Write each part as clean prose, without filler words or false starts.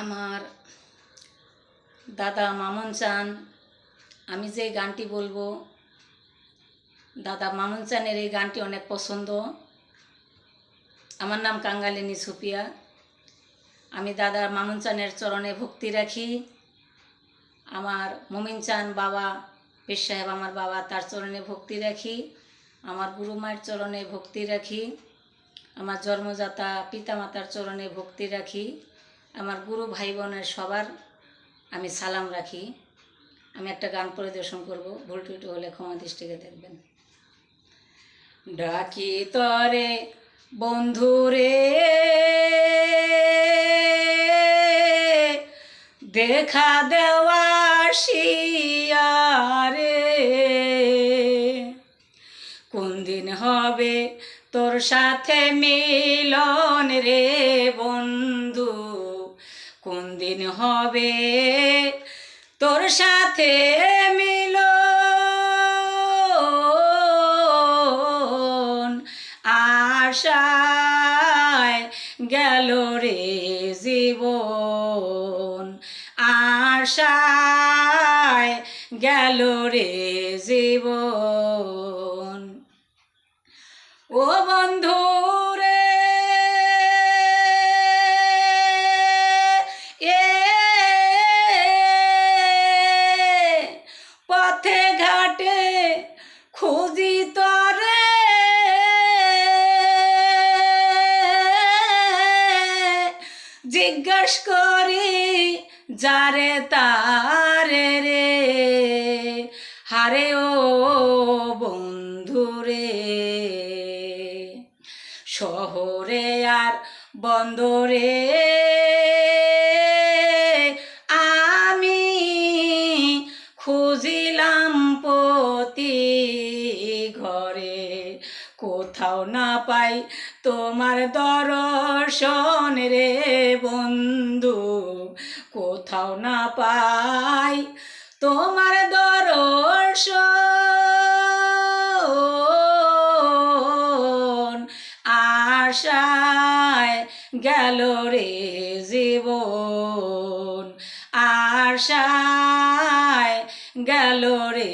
আমার দাদা মামুন চান, আমি যে গানটি বলবো দাদা মামুন চানের এই গানটি অনেক পছন্দ। আমার নাম কাঙ্গালিনী সুপিয়া। আমি দাদা মামুন চানের চরণে ভক্তি রাখি। আমার মুমিন চান বাবা, পীর সাহেব আমার বাবা, তার চরণে ভক্তি রাখি। আমার গুরু মায়ের চরণে ভক্তি রাখি। আমার জন্মদাতা পিতামাতার চরণে ভক্তি রাখি। আমার গুরু ভাই বোনের সবার আমি সালাম রাখি। আমি একটা গান পরিবেশন করব, ভুল টুটি হলে ক্ষমা দৃষ্টিকে দেখবেন। ডাকি তরে বন্ধুরে, দেখা দেওয়া শিয়ারে, কোন দিন হবে তোর সাথে মিলন রে বন্ধু, কোন দিন হবে তোর সাথে মিলন, আশায় গেল রে জীবন, আশায় গেল রে জীবন। ও বন্ধু রে, পথে ঘাটে খুঁজি তরে, জিজ্ঞাস করি যারে তারে রে, হারে ও বন্ধু রে, শহরে আর বন্দরে আমি খুঁজিলাম প্রতি ঘরে, কোথাও না পাই তোমার দর্শন রে বন্ধু, কোথাও না পাই তোমার দর্শন, আশায় গেল রে জীবন, আশায় গেল রে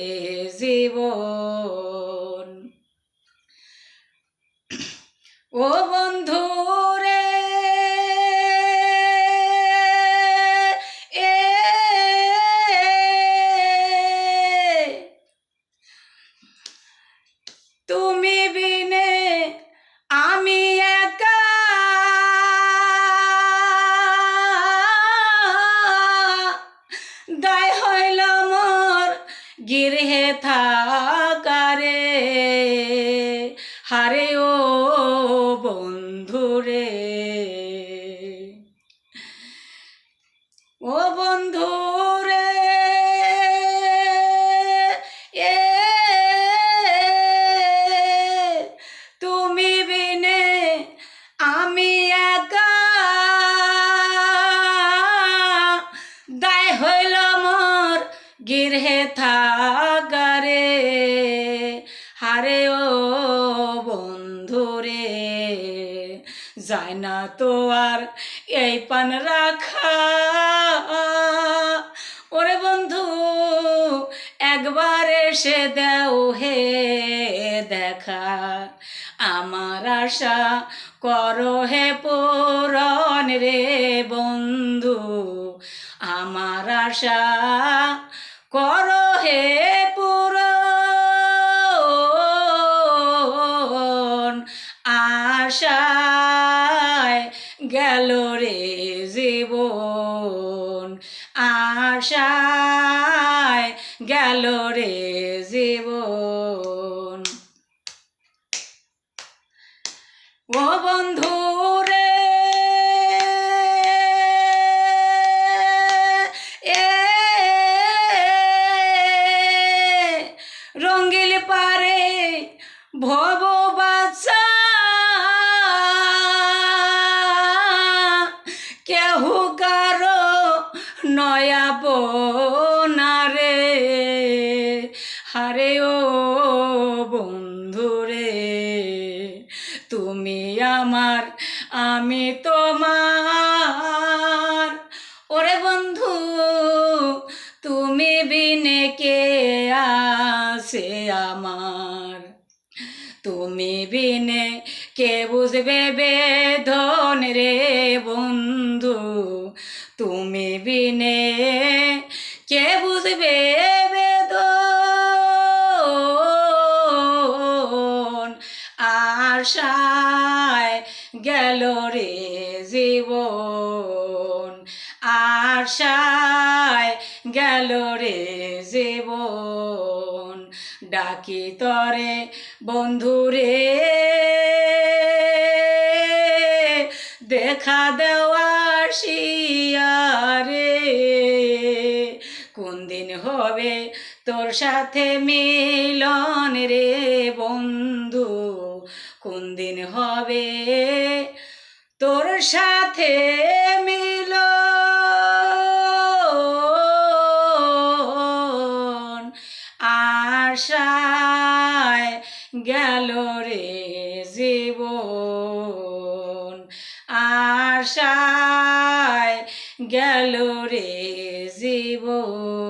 জীবন। ও বন্ধু রে, তুমি বিনে আমি একা, দায় হইল মোর গৃহে থাকারে, হারে ও বন্ধু রে, ও বন্ধু রে, তুমি বিনে আমি একা, দায় হইল মোর গৃহে থাকারে, হারে ও বন্ধু রে, যায় না তো আর এই পান রাখা, ওরে বন্ধু একবার এসে দেও হে দেখা, আমার আশা করো হে পূরণ রে বন্ধু, আমার আশা করো হে পূরণ, আশায় গেল রে জীবন, আশায় গেল রে জীবন। ও বন্ধু রে, রঙ্গিল পারে ভব বাছা, কেহু কারো নয়া বোনারে, হারে ও বন্ধু রে, তুমি আমার আমি তোমার, আছে আমার। তুমি বিনে কে বুঝবে বেদন রে বন্ধু, তুমি বিনে কে বুঝবে বেদন। আশায় গেল রে জীবন, আশায় গেল রে জীবন। ডাকি তরে বন্ধুরে দেখা দেওয়ার শিয়ারে, কোন দিন হবে তোর সাথে মিলন রে বন্ধু, কোন দিন হবে তোর সাথে মিলন। আশায় গেল রে জীবন, আশায় গেল রে জীবন।